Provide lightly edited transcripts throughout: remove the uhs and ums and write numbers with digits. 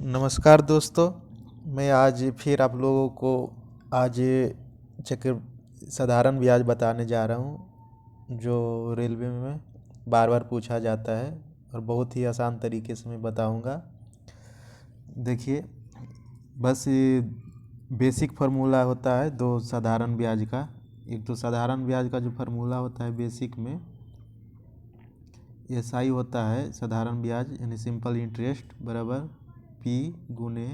नमस्कार दोस्तों। मैं आज फिर आप लोगों को आज चक्र साधारण ब्याज बताने जा रहा हूँ जो रेलवे में बार बार पूछा जाता है और बहुत ही आसान तरीके से मैं बताऊँगा। देखिए, बस ये बेसिक फार्मूला होता है दो साधारण ब्याज का। एक तो साधारण ब्याज का जो फार्मूला होता है बेसिक में SI होता है साधारण ब्याज यानी सिंपल इंटरेस्ट बराबर P गुने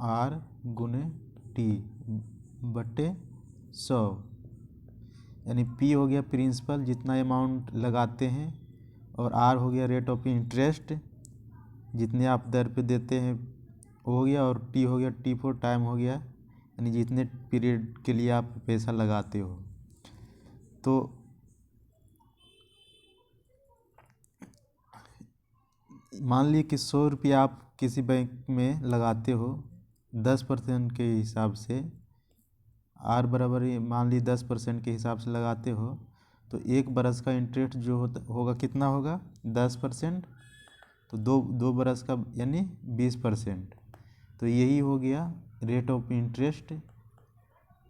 R गुने T बटे 100। यानी P हो गया प्रिंसिपल जितना अमाउंट लगाते हैं और R हो गया रेट ऑफ इंटरेस्ट जितने आप दर पे देते हैं वो हो गया, और T हो गया T फॉर टाइम हो गया यानी जितने पीरियड के लिए आप पैसा लगाते हो। तो मान लीजिए कि 100 रुपया आप किसी बैंक में लगाते हो 10% के हिसाब से, R बराबर मान ली 10% के हिसाब से लगाते हो, तो एक बरस का इंटरेस्ट जो होगा कितना होगा 10%, तो दो बरस का यानी 20%। तो यही हो गया रेट ऑफ इंटरेस्ट,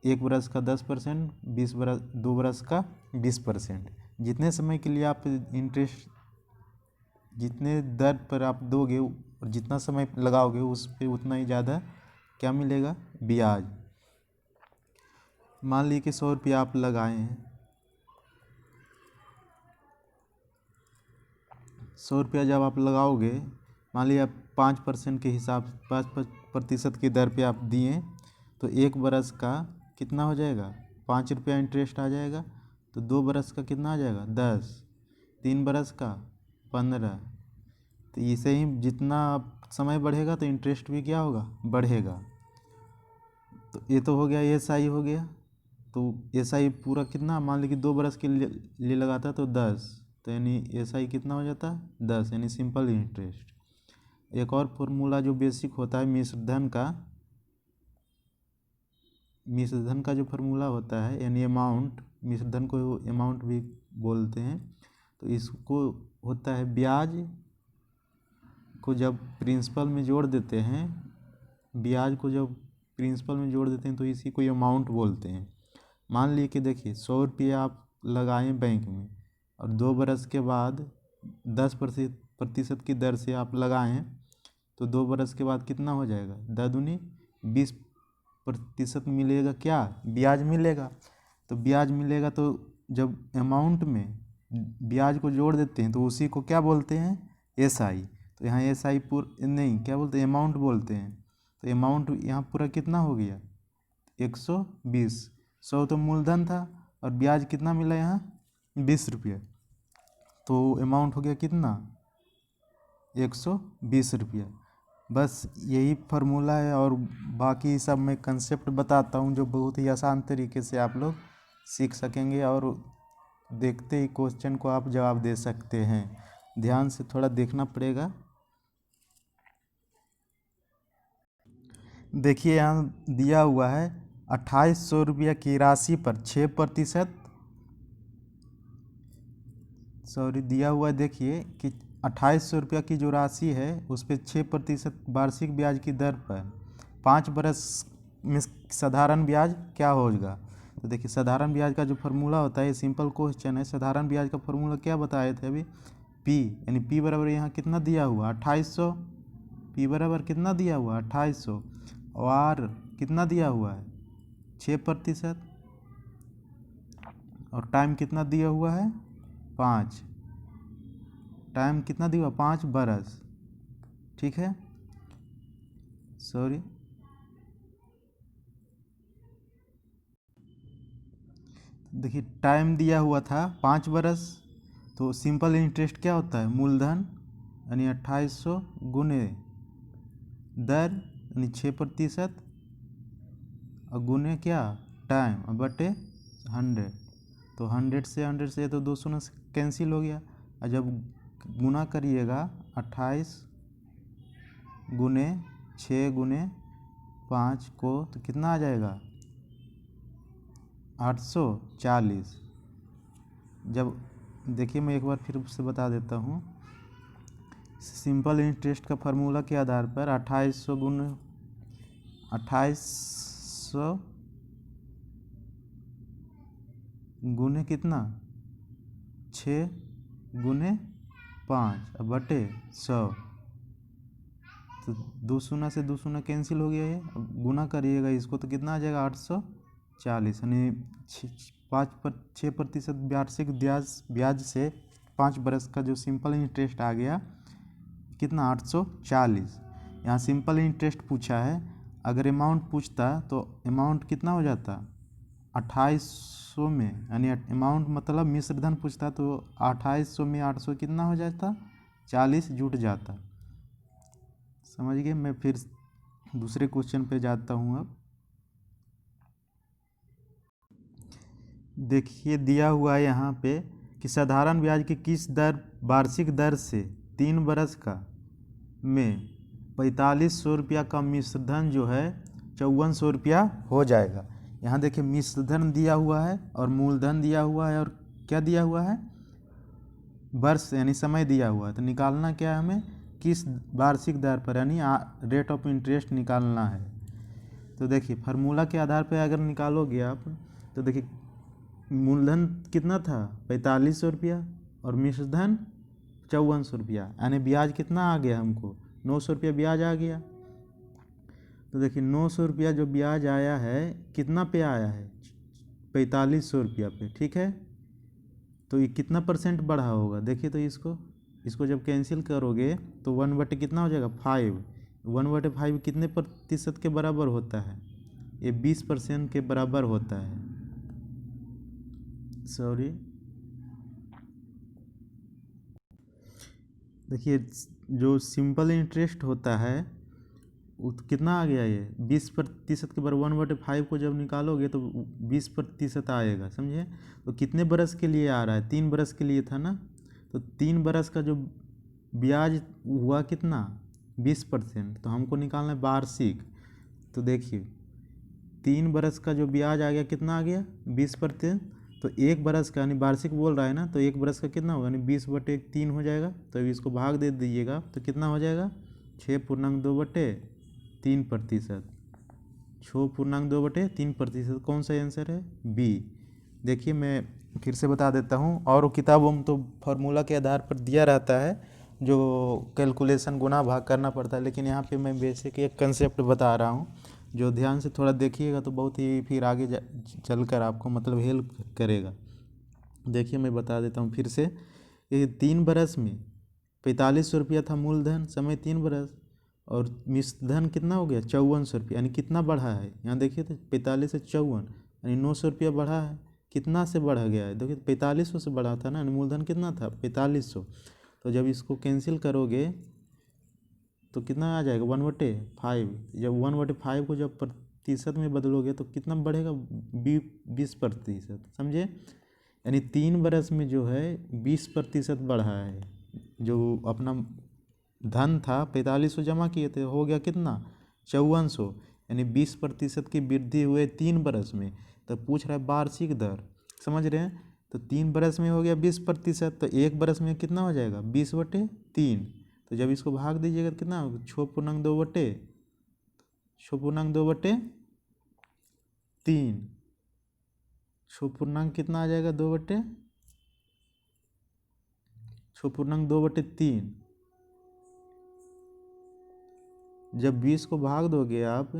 एक बरस का 10%, 2 बरस का 20%। जितने समय के लिए आप इंटरेस्ट जितने दर पर आप दोगे और जितना समय लगाओगे उस पे उतना ही ज़्यादा क्या मिलेगा ब्याज। मान लीजिए कि 100 रुपया आप लगाए हैं, 100 रुपया जब आप लगाओगे, मान लीजिए आप 5% के हिसाब 5% की दर पे आप दिए, तो एक बरस का कितना हो जाएगा 5 रुपया इंटरेस्ट आ जाएगा। तो 2 बरस का कितना आ जाएगा 10, 3 बरस का 15। तो इसे ही जितना समय बढ़ेगा तो इंटरेस्ट भी क्या होगा बढ़ेगा। तो ये तो हो गया SI हो गया। तो SI पूरा कितना मान लीजिए कि 2 बरस के लिए लगाता है तो 10, तो यानी SI कितना हो जाता है 10 यानी सिंपल इंटरेस्ट। एक और फॉर्मूला जो बेसिक होता है मिश्रधन का जो फार्मूला होता है यानी अमाउंट, मिश्रधन को अमाउंट भी बोलते हैं। तो इसको होता है ब्याज को जब प्रिंसिपल में जोड़ देते हैं, ब्याज को जब प्रिंसिपल में जोड़ देते हैं तो इसी को अमाउंट बोलते हैं। मान लीजिए कि देखिए 100 रुपया आप लगाएं बैंक में और 2 बरस के बाद 10% की दर से आप लगाएं, तो 2 बरस के बाद कितना हो जाएगा 10 दूनी 20% मिलेगा, क्या ब्याज मिलेगा। तो ब्याज मिलेगा तो जब अमाउंट में ब्याज को जोड़ देते हैं तो उसी को क्या बोलते हैं SI। तो यहाँ SI नहीं क्या बोलते हैं अमाउंट बोलते हैं। तो अमाउंट यहाँ पूरा कितना हो गया 120। 100 तो मूलधन था और ब्याज कितना मिला यहाँ 20 रुपया, तो अमाउंट हो गया कितना 120 रुपया। बस यही फार्मूला है और बाकी सब मैं कंसेप्ट बताता हूँ जो बहुत ही आसान तरीके से आप लोग सीख सकेंगे और देखते ही क्वेश्चन को आप जवाब दे सकते हैं। ध्यान से थोड़ा देखना पड़ेगा। देखिए यहाँ दिया हुआ है 2800 रुपया की राशि पर 6% दिया हुआ है। देखिए कि 2800 रुपया की जो राशि है उस पर 6% वार्षिक ब्याज की दर पर 5 बरस में साधारण ब्याज क्या होगा। तो देखिए साधारण ब्याज का जो फार्मूला होता है, ये सिंपल क्वेश्चन है। साधारण ब्याज का फार्मूला क्या बताए थे अभी, P यानी P बराबर यहाँ कितना दिया हुआ 2800, P बराबर कितना दिया हुआ 2800 और R कितना दिया हुआ है 6% और टाइम कितना दिया हुआ है 5, टाइम कितना दिया 5 बरस, ठीक है। सॉरी, देखिए टाइम दिया हुआ था 5 बरस, तो सिंपल इंटरेस्ट क्या होता है मूलधन यानी 2800 गुने दर यानी 6% और गुने क्या टाइम और बटे 100। तो 100 से तो 200 से कैंसिल हो गया, और जब गुना करिएगा 28 गुने 6 गुने 5 को तो कितना आ जाएगा 840। जब देखिए मैं एक बार फिर से बता देता हूँ सिंपल इंटरेस्ट का फार्मूला के आधार पर 2800 गुने कितना 6 गुने 5 बटे 100, तो 2 शून्य से 2 शून्य कैंसिल हो गया ये। अब गुना करिएगा इसको तो कितना आ जाएगा 840, यानी 6% वार्षिक ब्याज से 5 बरस का जो सिंपल इंटरेस्ट आ गया कितना 840। यहाँ सिंपल इंटरेस्ट पूछा है, अगर अमाउंट पूछता तो अमाउंट कितना हो जाता 2800 में, यानी अमाउंट मतलब मिश्रधन पूछता तो 2800 में 800 कितना हो जाता 40 जुट जाता। समझ गए। मैं फिर दूसरे क्वेश्चन पे जाता हूँ। अब देखिए दिया हुआ है यहाँ पे कि साधारण ब्याज की किस दर वार्षिक दर से 3 बरस का में 4500 रुपया का मिश्रधन जो है 5400 रुपया हो जाएगा। यहाँ देखिए मिश्रधन दिया हुआ है और मूलधन दिया हुआ है और क्या दिया हुआ है वर्ष यानी समय दिया हुआ है। तो निकालना क्या है हमें किस वार्षिक दर पर यानी रेट ऑफ इंटरेस्ट निकालना है। तो देखिए फार्मूला के आधार पर अगर निकालोगे आप तो देखिए मूलधन कितना था 4500 रुपया और मिश्रधन 5400 रुपया, यानी ब्याज कितना आ गया हमको 900 रुपया ब्याज आ गया। तो देखिए 900 रुपया जो ब्याज आया है कितना पे आया है 4500 रुपया पे, ठीक है। तो ये कितना परसेंट बढ़ा होगा देखिए, तो इसको जब कैंसिल करोगे तो 1/, कितना हो जाएगा 5। 1/5 कितने प्रतिशत के बराबर होता है, ये 20% के बराबर होता है। सॉरी, देखिए जो सिंपल इंटरेस्ट होता है वो कितना आ गया ये 20% के बराबर। 1/5 को जब निकालोगे तो 20% आएगा, समझे। तो कितने बरस के लिए आ रहा है 3 बरस के लिए था ना, तो 3 बरस का जो ब्याज हुआ कितना 20%, तो हमको निकालना है वार्षिक। तो देखिए 3 बरस का जो ब्याज आ गया कितना आ गया 20%, तो 1 बरस का यानी वार्षिक बोल रहा है ना, तो 1 बरस का कितना होगा यानी 20/3 हो जाएगा। तो अभी इसको भाग दे दीजिएगा तो कितना हो जाएगा 6.2/3%। 6.2/3% कौन सा आंसर है बी। देखिए मैं फिर से बता देता हूँ, और किताबों में तो फार्मूला के आधार पर दिया रहता है जो कैलकुलेशन गुना भाग करना पड़ता है, लेकिन यहाँ पे मैं बेसिक एक कंसेप्ट बता रहा हूँ जो ध्यान से थोड़ा देखिएगा तो बहुत ही फिर आगे चलकर आपको मतलब हेल्प करेगा। देखिए मैं बता देता हूँ फिर से, ये 3 बरस में 4500 रुपया था मूलधन, समय 3 बरस, और मिश्रधन कितना हो गया 5400 रुपया, यानी कितना बढ़ा है यहाँ देखिए तो 45 से 54 यानी 900 रुपया बढ़ा है। कितना से बढ़ा गया है देखिए 4500 से बढ़ा था ना, मूलधन कितना था 4500। तो जब इसको कैंसिल करोगे तो कितना आ जाएगा 1/5। जब 1/5 को जब प्रतिशत में बदलोगे तो कितना बढ़ेगा 20%, समझे। यानी 3 बरस में जो है 20% बढ़ा है। जो अपना धन था 4500 जमा किए थे, हो गया कितना 5400, यानी 20% की वृद्धि हुए 3 बरस में। तो पूछ रहा है वार्षिक दर, समझ रहे हैं। तो 3 बरस में हो गया 20%, तो 1 बरस में कितना हो जाएगा 20/3। तो जब इसको भाग दीजिएगा तो कितना होगा 6.2/3। 6 कितना आ जाएगा 6.2/3। जब 20 को भाग दोगे आप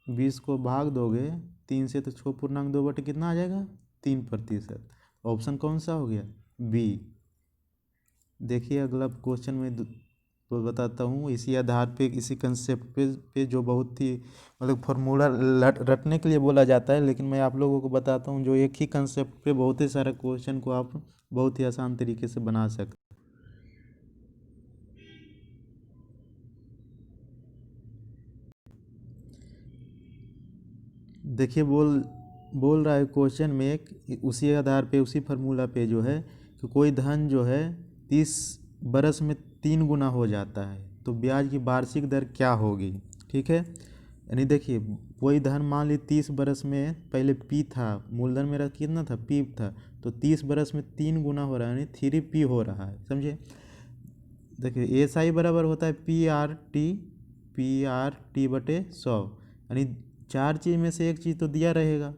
20 को भाग दोगे 3 से तो 6.2/ कितना आ जाएगा 3%। ऑप्शन कौन सा हो गया बी। देखिए अगला क्वेश्चन में बताता हूँ, इसी आधार पे इसी कंसेप्ट पे जो बहुत ही मतलब फार्मूला रटने के लिए बोला जाता है, लेकिन मैं आप लोगों को बताता हूँ जो एक ही कंसेप्ट पे बहुत ही सारे क्वेश्चन को आप बहुत ही आसान तरीके से बना सकते। देखिए बोल रहा है क्वेश्चन में उसी आधार पे उसी फार्मूला पे जो है कि कोई धन जो है 30 बरस में 3 गुना हो जाता है तो ब्याज की वार्षिक दर क्या होगी, ठीक है। यानी देखिए कोई धन मान ली 30 बरस में पहले पी था, मूलधन मेरा कितना था पी था, तो 30 बरस में 3 गुना हो रहा है यानी 3p हो रहा है, समझे। देखिए एस आई बराबर होता है पी आर टी बटे 100, यानी चार चीज़ में से एक चीज़ तो दिया रहेगा,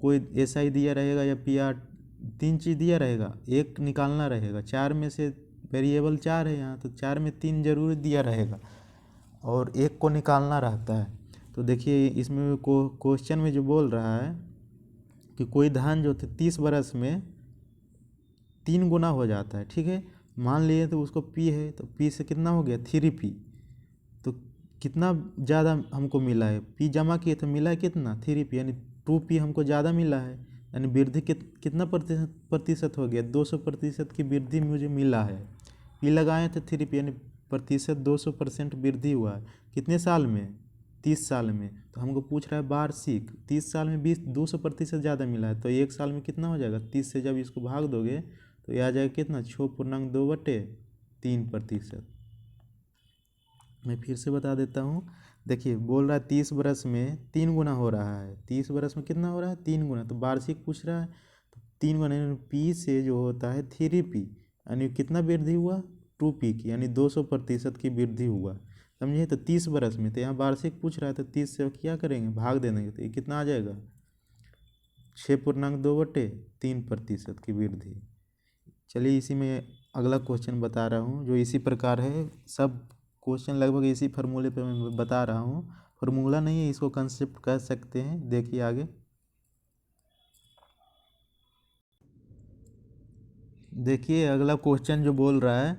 कोई एस आई दिया रहेगा या पी आर, तीन चीज़ दिया रहेगा, एक निकालना रहेगा। चार में से वेरिएबल चार है यहाँ, तो चार में तीन जरूर दिया रहेगा और एक को निकालना रहता है। तो देखिए इसमें क्वेश्चन में जो बोल रहा है कि कोई धान जो 30 बरस में 3 गुना हो जाता है, ठीक है। मान लिए तो उसको पी है, तो पी से कितना हो गया 3p, तो कितना ज़्यादा हमको मिला है, पी जमा किए तो मिला है कितना 3p, यानी 2p हमको ज़्यादा मिला है, यानी वृद्धि कितना प्रतिशत हो गया 200% की वृद्धि मुझे मिला है। पी लगाए तो 3p, यानी प्रतिशत 200% वृद्धि हुआ है। कितने साल में 30 साल में, तो हमको पूछ रहा है वार्षिक, 30 साल में 200% ज़्यादा मिला है, तो एक साल में कितना हो जाएगा 30 से जब इसको भाग दोगे तो यह आ जाएगा कितना 6.2/3%। मैं फिर से बता देता हूँ, देखिए बोल रहा है 30 बरस में 3 गुना हो रहा है, 30 बरस में कितना हो रहा है 3 गुना, तो वार्षिक पूछ रहा है तो 3 गुना, यानी पी से जो होता है 3p, यानी कितना वृद्धि हुआ 2p की, यानी 200% की वृद्धि हुआ, समझे। तो 30 बरस में, तो यहाँ वार्षिक पूछ रहा है तो 30 से क्या करेंगे भाग दे देंगे, तो ये कितना आ जाएगा 6.2/3% की वृद्धि। चलिए इसी में अगला क्वेश्चन बता रहा हूँ जो इसी प्रकार है, सब क्वेश्चन लगभग इसी फार्मूले पे मैं बता रहा हूँ, फार्मूला नहीं है, इसको कंसेप्ट कह सकते हैं। देखिए आगे, देखिए अगला क्वेश्चन जो बोल रहा है,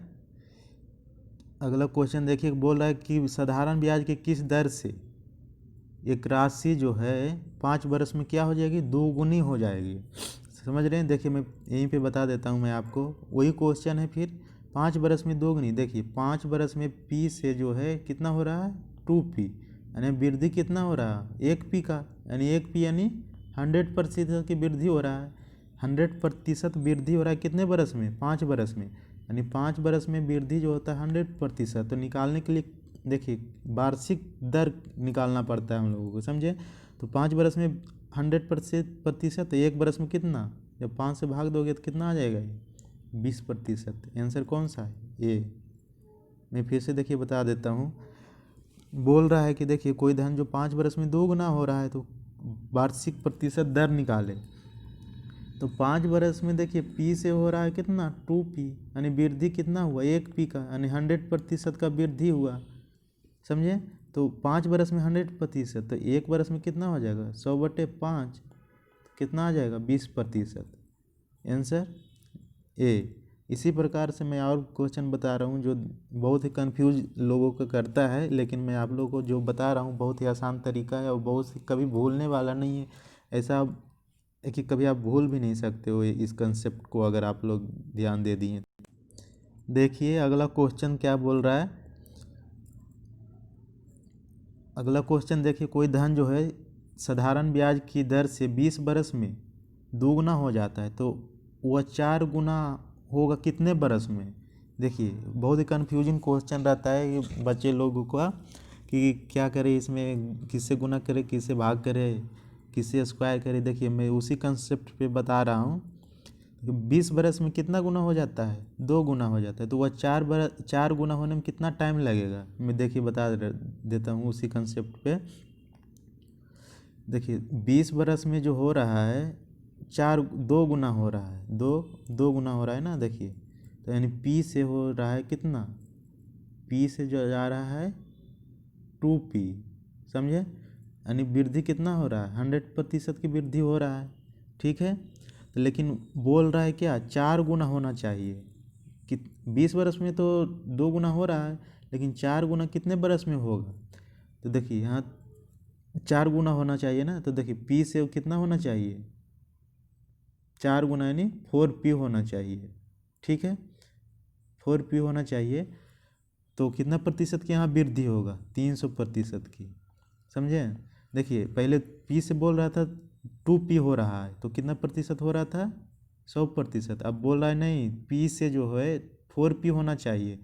अगला क्वेश्चन देखिए बोल रहा है कि साधारण ब्याज के किस दर से एक राशि जो है 5 बरस में क्या हो जाएगी दोगुनी हो जाएगी, समझ रहे हैं। देखिए मैं यहीं पे बता देता हूँ मैं आपको, वही क्वेश्चन है फिर 5 बरस में दोगुनी। देखिए 5 बरस में पी से जो है कितना हो रहा है 2p, यानी वृद्धि कितना हो रहा है 1p का, यानी 1p यानी 100% की वृद्धि हो रहा है। 100% वृद्धि हो रहा है कितने बरस में 5 बरस में, यानी 5 बरस में वृद्धि जो होता है 100%। तो निकालने के लिए देखिए वार्षिक दर निकालना पड़ता है हम लोगों को, समझे। तो 5 बरस में 100%, एक बरस में कितना, जब 5 से भाग दोगे तो कितना आ जाएगा ये 20%। आंसर कौन सा है ए। मैं फिर से देखिए बता देता हूँ, बोल रहा है कि देखिए कोई धन जो 5 बरस में 2 गुना हो रहा है तो वार्षिक प्रतिशत दर निकाले। तो 5 बरस में देखिए पी से हो रहा है कितना 2p, यानी वृद्धि कितना हुआ 1p का, यानी 100% का वृद्धि हुआ, समझे। तो 5 बरस में 100%, तो एक बरस में कितना हो जाएगा 100/5, कितना आ जाएगा 20%। Answer A. इसी प्रकार से मैं और क्वेश्चन बता रहा हूँ जो बहुत ही कंफ्यूज लोगों को करता है, लेकिन मैं आप लोगों को जो बता रहा हूँ बहुत ही आसान तरीका है और बहुत ही कभी भूलने वाला नहीं है। ऐसा है कि कभी आप भूल भी नहीं सकते हो इस कंसेप्ट को, अगर आप लोग ध्यान दे दिए। देखिए अगला क्वेश्चन क्या बोल रहा है, अगला क्वेश्चन देखिए कोई धन जो है साधारण ब्याज की दर से 20 बरस में दोगुना हो जाता है, तो वह 4 गुना होगा कितने बरस में। देखिए बहुत ही कन्फ्यूजिंग क्वेश्चन रहता है ये बच्चे लोगों का कि क्या करें इसमें, किससे गुना करें किससे भाग करें किससे स्क्वायर करें। देखिए मैं उसी कंसेप्ट पे बता रहा हूँ, 20 बरस में कितना गुना हो जाता है 2 गुना हो जाता है, तो वह 4 गुना होने में कितना टाइम लगेगा, मैं देखिए बता देता हूँ उसी कंसेप्ट पे। देखिए 20 बरस में जो हो रहा है 2 गुना हो रहा है, 2 गुना हो रहा है ना। देखिए तो यानी पी से हो रहा है कितना, पी से जो जा रहा है 2p, समझे, यानी वृद्धि कितना हो रहा है 100% की वृद्धि हो रहा है, ठीक है। तो लेकिन बोल रहा है क्या 4 गुना होना चाहिए कि 20 बरस में तो 2 गुना हो रहा है, लेकिन 4 गुना कितने बरस में होगा। तो देखिए यहाँ 4 गुना होना चाहिए ना, तो देखिए पी से कितना होना चाहिए 4 गुना, यानी 4p होना चाहिए, ठीक है 4p होना चाहिए। तो कितना प्रतिशत की यहाँ वृद्धि होगा 300% की, समझे। देखिए पहले पी से बोल रहा था 2p हो रहा है, तो कितना प्रतिशत हो रहा था 100%। अब बोल रहा है नहीं पी से जो है 4p होना चाहिए,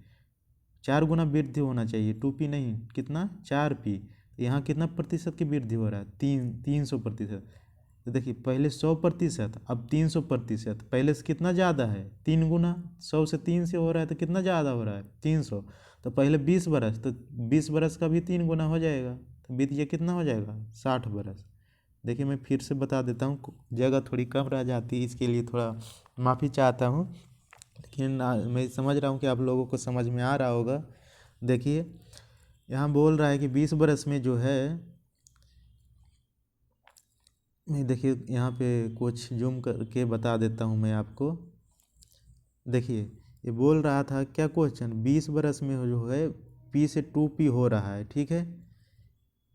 4 गुना वृद्धि होना चाहिए 2p नहीं, कितना 4p। यहाँ कितना प्रतिशत की वृद्धि हो रहा है 300%। तो देखिए पहले 100%, अब 300%, पहले से कितना ज़्यादा है 3 गुना, 100 से 3 से हो रहा है तो कितना ज़्यादा हो रहा है 300। तो पहले 20 बरस, तो 20 बरस का भी 3 गुना हो जाएगा, तो बीत ये कितना हो जाएगा 60 बरस। देखिए मैं फिर से बता देता हूँ, जगह थोड़ी कम रह जाती है इसके लिए थोड़ा माफ़ी चाहता हूँ, लेकिन मैं समझ रहा हूँ कि आप लोगों को समझ में आ रहा होगा। देखिए यहाँ बोल रहा है कि 20 बरस में जो है, मैं देखिए यहाँ पे कुछ जूम करके बता देता हूँ मैं आपको। देखिए ये बोल रहा था क्या क्वेश्चन, 20 बरस में जो है P से 2P हो रहा है, ठीक है।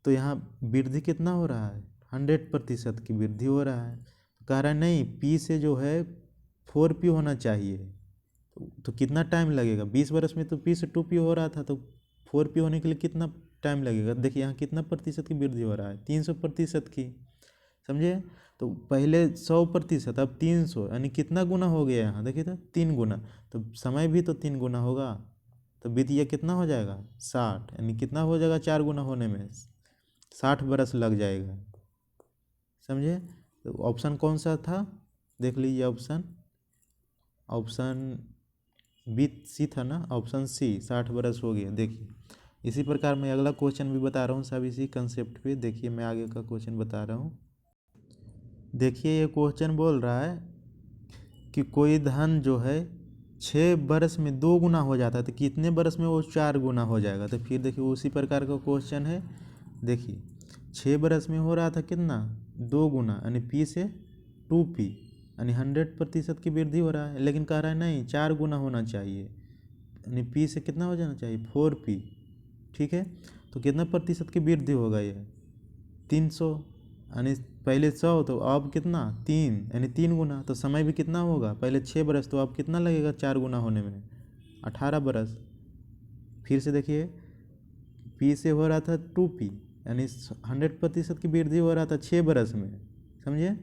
तो यहाँ वृद्धि कितना हो रहा है 100% की वृद्धि हो रहा है। तो कह रहा है नहीं P से जो है 4P होना चाहिए। तो कितना टाइम लगेगा, 20 बरस में तो P से 2P हो रहा था, तो 4P होने के लिए कितना टाइम लगेगा। देखिए यहाँ कितना प्रतिशत की वृद्धि हो रहा है 300% की, समझे। तो पहले 100%, अब 300, यानी कितना गुना हो गया यहाँ, देखिए तो 3 गुना। तो समय भी तो 3 गुना होगा, तो वित्तीय कितना हो जाएगा 60, यानी कितना हो जाएगा 4 गुना होने में 60 बरस लग जाएगा, समझे। तो ऑप्शन कौन सा था, देख लीजिए ऑप्शन बी सी था ना, ऑप्शन सी 60 बरस हो गया। देखिए इसी प्रकार मैं अगला क्वेश्चन भी बता रहा हूँ, सब इसी कंसेप्ट पे। देखिए मैं आगे का क्वेश्चन बता रहा हूँ। देखिए ये क्वेश्चन बोल रहा है कि कोई धन जो है 6 बरस में 2 गुना हो जाता है, तो कितने बरस में वो 4 गुना हो जाएगा। तो फिर देखिए उसी प्रकार का क्वेश्चन है। देखिए 6 बरस में हो रहा था कितना 2 गुना, यानी P से 2P, यानी 100% की वृद्धि हो रहा है। लेकिन कह रहा है नहीं 4 गुना होना चाहिए, यानी P से कितना हो जाना चाहिए 4P, ठीक है। तो कितना प्रतिशत की वृद्धि होगा ये 300, यानी पहले 100 तो अब कितना 3, यानी 3 गुना। तो समय भी कितना होगा, पहले 6 बरस, तो अब कितना लगेगा 4 गुना होने में 18 बरस। फिर से देखिए P से हो रहा था 2P, यानी 100% की वृद्धि हो रहा था 6 बरस में, समझे।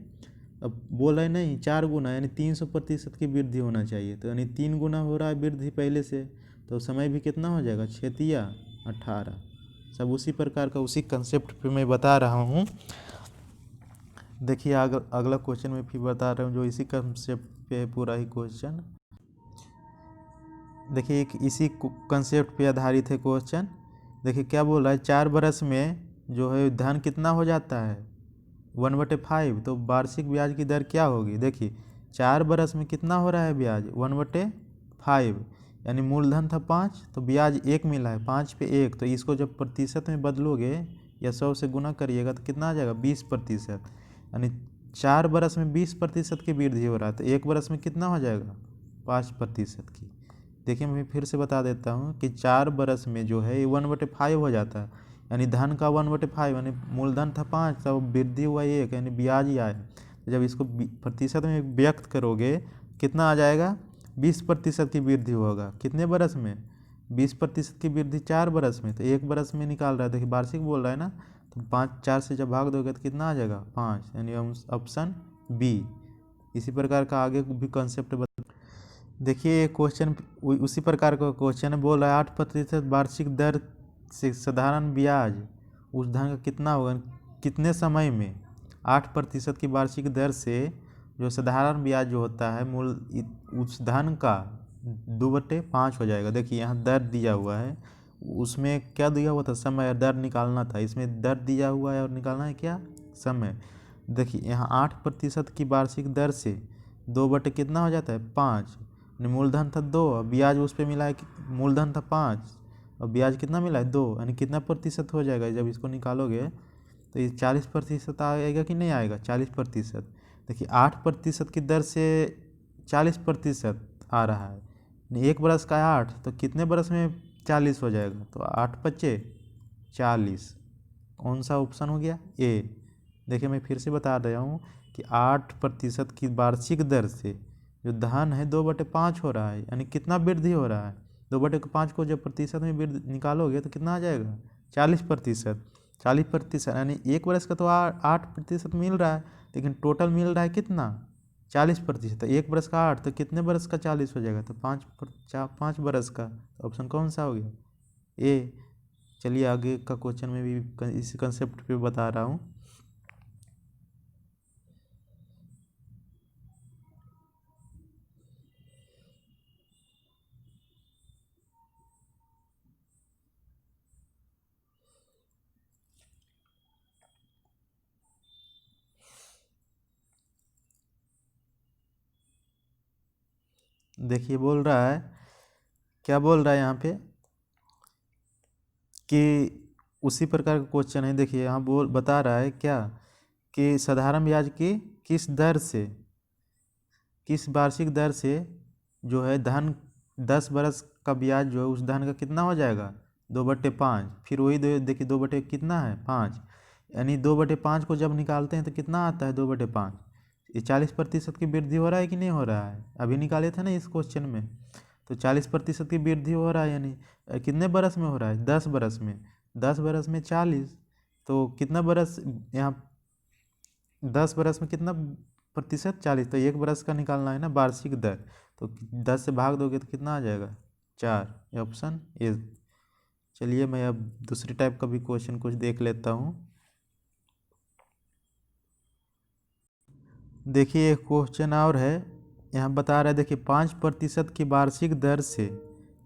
अब बोला है नहीं 4 गुना, यानी 300% की वृद्धि होना चाहिए, तो यानी 3 गुना हो रहा है वृद्धि पहले से। तो समय भी कितना हो जाएगा 6 18। सब उसी प्रकार का उसी कंसेप्ट पे मैं बता रहा हूँ। देखिए अगला क्वेश्चन में फिर बता रहा हूँ जो इसी कंसेप्ट पे है पूरा ही क्वेश्चन। देखिए एक इसी कंसेप्ट पे आधारित है क्वेश्चन। देखिए क्या बोल रहा है, 4 बरस में जो है धन कितना हो जाता है 1/5, तो वार्षिक ब्याज की दर क्या होगी। देखिए 4 बरस में कितना हो रहा है ब्याज 1/5, यानी मूलधन था 5, तो ब्याज 1 मिला है 5 पे 1, तो इसको जब प्रतिशत में बदलोगे या 100 से गुना करिएगा तो कितना आ जाएगा 20%, यानी 4 बरस में 20% की वृद्धि हो रहा है। तो 1 बरस में कितना हो जाएगा 5% की। देखिए मैं फिर से बता देता हूँ कि 4 बरस में जो है 1/5 हो जाता है, यानी धन का 1/5, यानी मूलधन था 5, तब वृद्धि हुआ 1, यानी ब्याज ही आया। तो जब इसको प्रतिशत में व्यक्त करोगे कितना आ जाएगा 20% की वृद्धि होगा कितने बरस में 20% की वृद्धि 4 बरस में। तो 1 बरस में निकाल रहा है, देखिए वार्षिक बोल रहा है ना, तो 5 4 से जब भाग दोगे तो कितना आ जाएगा 5, यानी ऑप्शन बी। इसी प्रकार का आगे भी कॉन्सेप्ट देखिए ये क्वेश्चन उसी प्रकार का क्वेश्चन है, बोल रहा है 8% वार्षिक दर से साधारण ब्याज उस धन का कितना होगा कितने समय में। 8% की वार्षिक दर से जो साधारण ब्याज जो होता है मूल उस धन का 2/5 हो जाएगा। देखिए यहाँ दर दिया हुआ है, उसमें क्या दिया हुआ था समय, दर निकालना था, इसमें दर दिया हुआ है और निकालना है क्या समय। देखिए यहाँ 8% की वार्षिक दर से 2 कितना हो जाता है 5, मूलधन था 2 और ब्याज उस पर मिला है, मूलधन था 5 और ब्याज कितना मिला है 2, यानी कितना प्रतिशत हो जाएगा जब इसको निकालोगे तो ये 40% आएगा कि नहीं आएगा 40%। देखिए 8% की दर से 40% आ रहा है, 1 बरस का 8, तो कितने बरस में 40 हो जाएगा, तो 8 × 5 = 40। कौन सा ऑप्शन हो गया ए। देखिए मैं फिर से बता रहा हूँ कि 8% की वार्षिक दर से जो धन है 2/5 हो रहा है, यानी कितना वृद्धि हो रहा है 2/5 को जब प्रतिशत में वृद्धि निकालोगे तो कितना आ जाएगा 40%। 40%, यानी 1 बरस का तो 8% मिल रहा है, लेकिन टोटल मिल रहा है कितना 40%। 1 बरस का 8, तो कितने बरस का 40 हो जाएगा, तो 5 बरस का। ऑप्शन कौन सा हो गया ए। चलिए आगे का क्वेश्चन में भी इसी कंसेप्ट पे बता रहा हूँ। देखिए बोल रहा है, क्या बोल रहा है यहाँ पे कि उसी प्रकार का क्वेश्चन है। देखिए यहाँ बता रहा है क्या कि साधारण ब्याज की किस वार्षिक दर से जो है धन 10 बरस का ब्याज जो है उस धन का कितना हो जाएगा 2/5। फिर वही देखिए 2 बटे कितना है 5, यानी 2/5 को जब निकालते हैं तो कितना आता है 2/5। ये 40% की वृद्धि हो रहा है कि नहीं हो रहा है, अभी निकाले थे ना इस क्वेश्चन में। तो 40% की वृद्धि हो रहा है, यानी कितने बरस में हो रहा है 10 बरस में। 10 बरस में 40, तो कितना बरस यहाँ 10 बरस में कितना प्रतिशत 40, तो 1 बरस का निकालना है ना वार्षिक दर। तो 10 से भाग दोगे तो कितना आ जाएगा 4, ये ऑप्शन ए। चलिए मैं अब दूसरी टाइप का भी क्वेश्चन कुछ देख लेता हूँ। देखिए एक क्वेश्चन और है, यहाँ बता रहा है देखिए 5% की वार्षिक दर से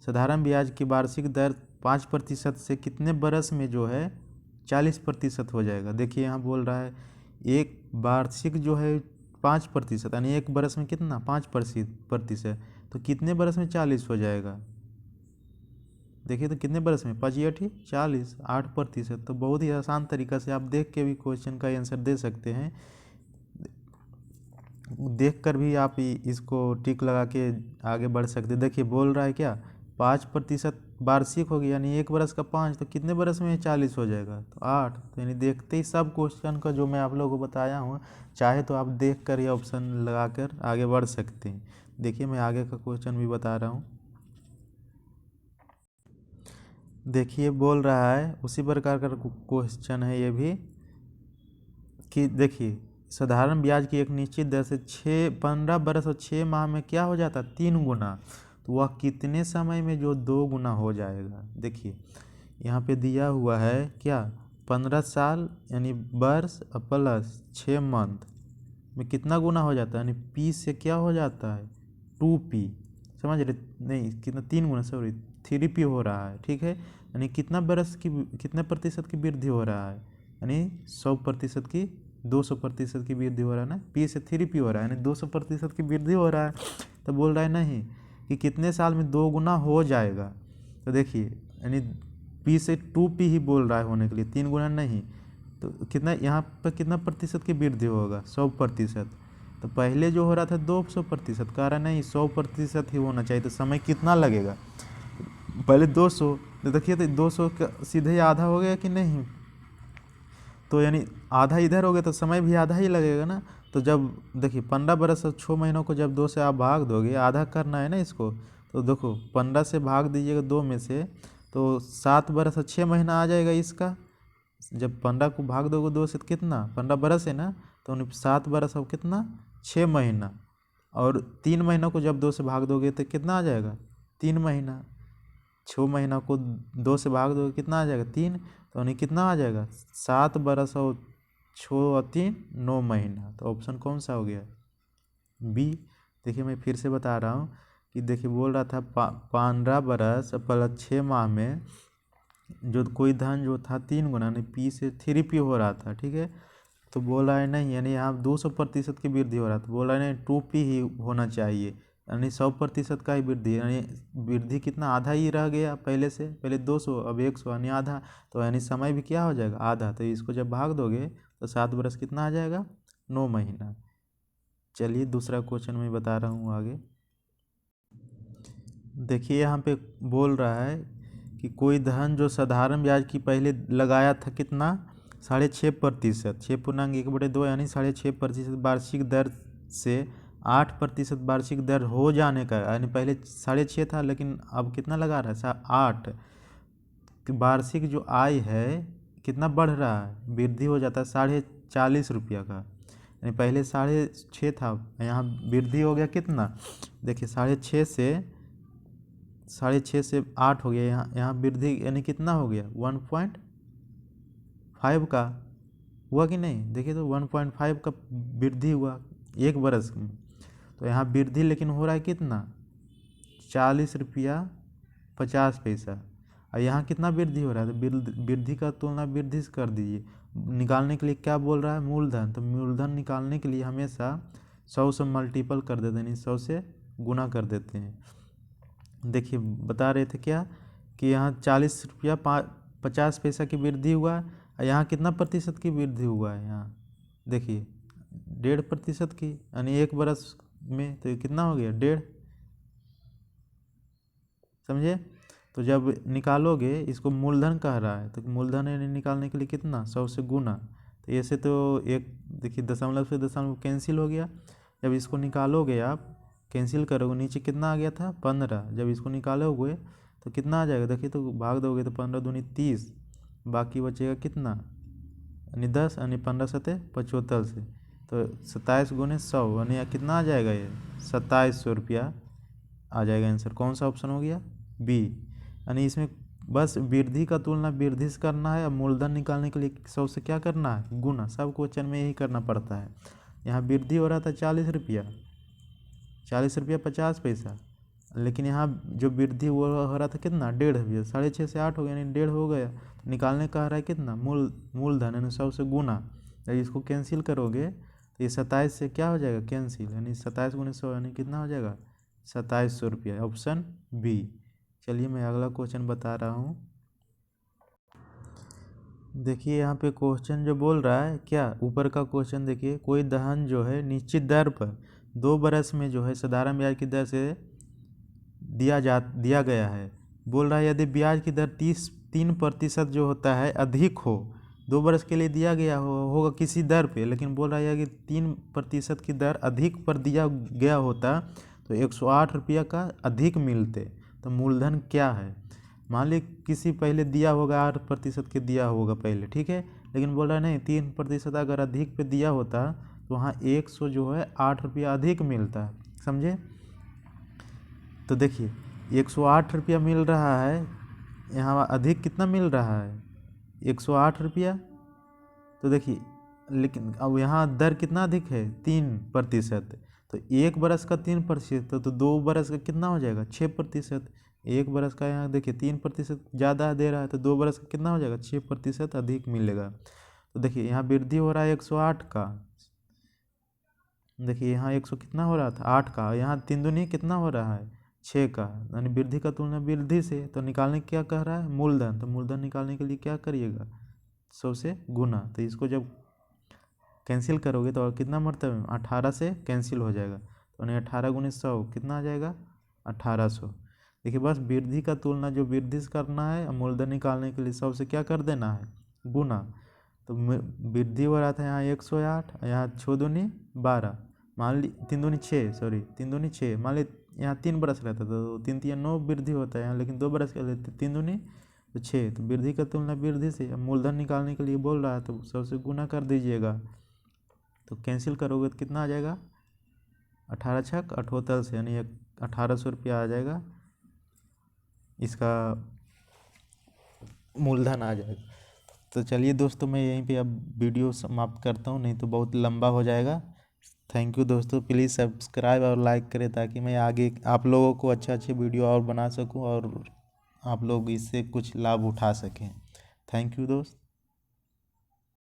साधारण ब्याज की वार्षिक दर 5% से कितने बरस में जो है 40% हो जाएगा। देखिए यहाँ बोल रहा है एक वार्षिक जो है 5%, यानी 1 बरस में कितना 5%, तो कितने बरस में 40 हो जाएगा। देखिए तो कितने बरस में 5×8 = 40, 8%। तो बहुत ही आसान तरीका से आप देख के भी क्वेश्चन का आंसर दे सकते हैं। देख कर भी आप इसको टिक लगा के आगे बढ़ सकते। देखिए बोल रहा है क्या 5% वार्षिक हो गया, यानी 1 बरस का 5, तो कितने बरस में 40 हो जाएगा तो 8। तो यानी देखते ही सब क्वेश्चन का जो मैं आप लोगों को बताया हूँ, चाहे तो आप देख कर ये ऑप्शन लगा कर आगे बढ़ सकते हैं। देखिए मैं आगे का क्वेश्चन भी बता रहा हूँ। देखिए बोल रहा है उसी प्रकार का क्वेश्चन है ये भी, कि देखिए साधारण ब्याज की एक निश्चित दर से 15 बरस और 6 माह में क्या हो जाता है 3 गुना, तो वह कितने समय में जो 2 गुना हो जाएगा। देखिए यहाँ पे दिया हुआ है क्या 15 साल यानी वर्ष प्लस 6 मंथ में कितना गुना हो जाता है, यानी पी से क्या हो जाता है 2p, समझ रहे नहीं कितना 3 गुना, सॉरी 3p हो रहा है, ठीक है। यानी कितना बरस की कितने प्रतिशत की वृद्धि हो रहा है, यानी 100% की 200% की वृद्धि हो रहा है ना, पी से 3p हो रहा है, यानी 200% की वृद्धि हो रहा है। तो बोल रहा है नहीं कि कितने साल में 2 गुना हो जाएगा। तो देखिए यानी पी से 2p ही बोल रहा है होने के लिए, 3 गुना नहीं। तो कितना यहाँ पर कितना प्रतिशत की वृद्धि होगा 100%। तो पहले जो हो रहा था 200%, कह रहा नहीं 100% ही होना चाहिए। तो समय कितना लगेगा, पहले 200, तो देखिए तो 200 का सीधे आधा हो गया कि नहीं, तो यानी आधा इधर हो गया तो समय भी आधा ही लगेगा ना। तो जब देखिए 15 बरस और 6 महीनों को जब 2 से आप भाग दोगे, आधा करना है ना इसको, तो देखो 15 से भाग दीजिएगा 2 में से, तो 7 बरस और 6 महीना आ जाएगा इसका। जब 15 को भाग दोगे 2 से तो कितना 15 बरस है ना, तो 7 बरस और कितना 6 महीना, और 3 महीनों को जब 2 से भाग दोगे तो कितना आ जाएगा 3 महीना। 6 महीना को 2 से भाग दोगे कितना आ जाएगा 3, तो यानी कितना आ जाएगा 7 बरस और 6 और 3 9 महीना। तो ऑप्शन कौन सा हो गया बी। देखिए मैं फिर से बता रहा हूँ कि देखिए बोल रहा था 15 बरस प्लस 6 माह में जो कोई धन जो था 3 गुना, यानी पी से 3p हो रहा था, ठीक है। तो बोल रहा है नहीं, यानी यहाँ 200% की वृद्धि हो रहा था, बोल रहा है नहीं 2p ही होना चाहिए, यानी 100% का ही वृद्धि, यानी वृद्धि कितना आधा ही रह गया पहले से, पहले 200 अब 100 यानी आधा। तो यानी समय भी क्या हो जाएगा आधा। तो इसको जब भाग दोगे तो 7 बरस कितना आ जाएगा 9 महीना। चलिए दूसरा क्वेश्चन मैं बता रहा हूँ आगे। देखिए यहाँ पे बोल रहा है कि कोई धन जो साधारण ब्याज की पहले लगाया था कितना 6.5%, 6.1/2 यानी 6.5% वार्षिक दर से 8% वार्षिक दर हो जाने का, यानी पहले 6.5 था लेकिन अब कितना लगा रहा है 8। वार्षिक जो आय है कितना बढ़ रहा है, वृद्धि हो जाता है 40.5 का, यानी पहले 6.5 था, यहाँ वृद्धि हो गया कितना। देखिए 6.5 से 8 हो गया, यहाँ वृद्धि यानी कितना हो गया 1.5 का हुआ कि नहीं। देखिए तो 1.5 का वृद्धि हुआ 1 बरस में। तो यहाँ वृद्धि लेकिन हो रहा है कितना 40.50 रुपया। और यहाँ कितना वृद्धि हो रहा है, तो वृद्धि का तुलना वृद्धि से कर दीजिए। निकालने के लिए क्या बोल रहा है मूलधन, तो मूलधन निकालने के लिए हमेशा 100 से मल्टीपल कर देते हैं, 100 से गुना कर देते हैं। देखिए बता रहे थे क्या कि यहाँ 40 रुपया 50 पैसा की वृद्धि हुआ है, और यहाँ कितना प्रतिशत की वृद्धि हुआ है, यहाँ देखिए 1.5% की, यानी 1 बरस में तो ये कितना हो गया 1.5, समझे। तो जब निकालोगे, इसको मूलधन कह रहा है, तो मूलधन निकालने के लिए कितना 100 से गुना, तो ऐसे तो एक देखिए दशमलव से दशमलव कैंसिल हो गया। जब इसको निकालोगे आप, कैंसिल करोगे, नीचे कितना आ गया था 15, जब इसको निकालोगे तो कितना आ जाएगा, देखिए तो भाग दोगे तो 15 दूनी 30, बाकी बचेगा कितना यानी 10, यानी 15 सते 75 से, तो 27 गुने 100 यानी कितना आ जाएगा, ये 2700 रुपया आ जाएगा आंसर। कौन सा ऑप्शन हो गया, बी। यानी इसमें बस वृद्धि का तुलना वृद्धि से करना है, और मूलधन निकालने के लिए 100 से क्या करना है, गुना। सब क्वेश्चन में यही करना पड़ता है। यहाँ वृद्धि हो रहा था 40 रुपया, 40 रुपया 50 पैसा, लेकिन यहाँ जो वृद्धि वो हो रहा था कितना 1.5 रुपया, 6.5 से 8 हो गया, यानी 1.5 हो गया। निकालने का रहा है कितना मूलधन, यानी 100 से गुना। जब इसको कैंसिल करोगे तो ये 27 से क्या हो जाएगा कैंसिल, यानी 27 गुने 100 यानी कितना हो जाएगा 2700 रुपया, ऑप्शन बी। चलिए मैं अगला क्वेश्चन बता रहा हूँ। देखिए यहाँ पे क्वेश्चन जो बोल रहा है क्या, ऊपर का क्वेश्चन देखिए, कोई धन जो है निश्चित दर पर 2 बरस में जो है साधारण ब्याज की दर से दिया गया है। बोल रहा है यदि ब्याज की दर 3% जो होता है अधिक हो, 2 बरस के लिए दिया गया होगा किसी दर पे, लेकिन बोल रहा है कि 3% की दर अधिक पर दिया गया होता तो 108 रुपया का अधिक मिलते, तो मूलधन क्या है। मान ली किसी पहले दिया होगा 8% के दिया होगा पहले, ठीक है, लेकिन बोल रहा है नहीं 3% अगर अधिक पे दिया होता तो वहाँ 100 जो है 8 रुपया अधिक मिलता है, समझे। तो देखिए 108 रुपया मिल रहा है, यहाँ अधिक कितना मिल रहा है 108 रुपया। तो देखिए लेकिन अब यहाँ दर कितना अधिक है 3%, तो 1 बरस का 3%, तो 2 बरस का कितना हो जाएगा 6%। 1 बरस का यहाँ देखिए 3% ज़्यादा दे रहा है, तो 2 बरस का कितना हो जाएगा 6% अधिक मिलेगा। तो देखिए यहाँ वृद्धि हो रहा है 108 का, देखिए यहाँ 100 कितना हो रहा था 8 का, यहाँ 3 दूनी कितना हो रहा है 6 का, यानी वृद्धि का तुलना वृद्धि से। तो निकालने क्या कह रहा है मूलधन, तो मूलधन निकालने के लिए क्या करिएगा 100 से गुना। तो इसको जब कैंसिल करोगे तो और कितना मरतबे 18 से कैंसिल हो जाएगा, तो यानी 18 गुने 100 कितना आ जाएगा 1800। देखिए बस वृद्धि का तुलना जो वृद्धि से करना है, और मूलधन निकालने के लिए 100 से क्या कर देना है गुना। तो वृद्धि हो रहा था यहाँ 108, यहाँ 6 दूनी 12, मान ली 3 दूनी 6, सॉरी 3 दूनी 6, मान ली यहाँ 3 बरस रहता तो 3 3 9 वृद्धि होता है यहाँ, लेकिन 2 बरस के लिए 3 दूनी तो 6, तो वृद्धि का तुलना वृद्धि से। मूलधन निकालने के लिए बोल रहा है तो 100 से गुना कर दीजिएगा, तो कैंसिल करोगे तो कितना आ जाएगा 18 छक 78 से, यानी 1800 रुपया आ जाएगा, इसका मूलधन आ जाएगा। तो चलिए दोस्तों मैं यहीं पे अब वीडियो समाप्त करता हूँ, नहीं तो बहुत लंबा हो जाएगा। थैंक यू दोस्तों, प्लीज़ सब्सक्राइब और लाइक करें ताकि मैं आगे आप लोगों को अच्छे वीडियो और बना सकूं और आप लोग इससे कुछ लाभ उठा सकें। थैंक यू दोस्त।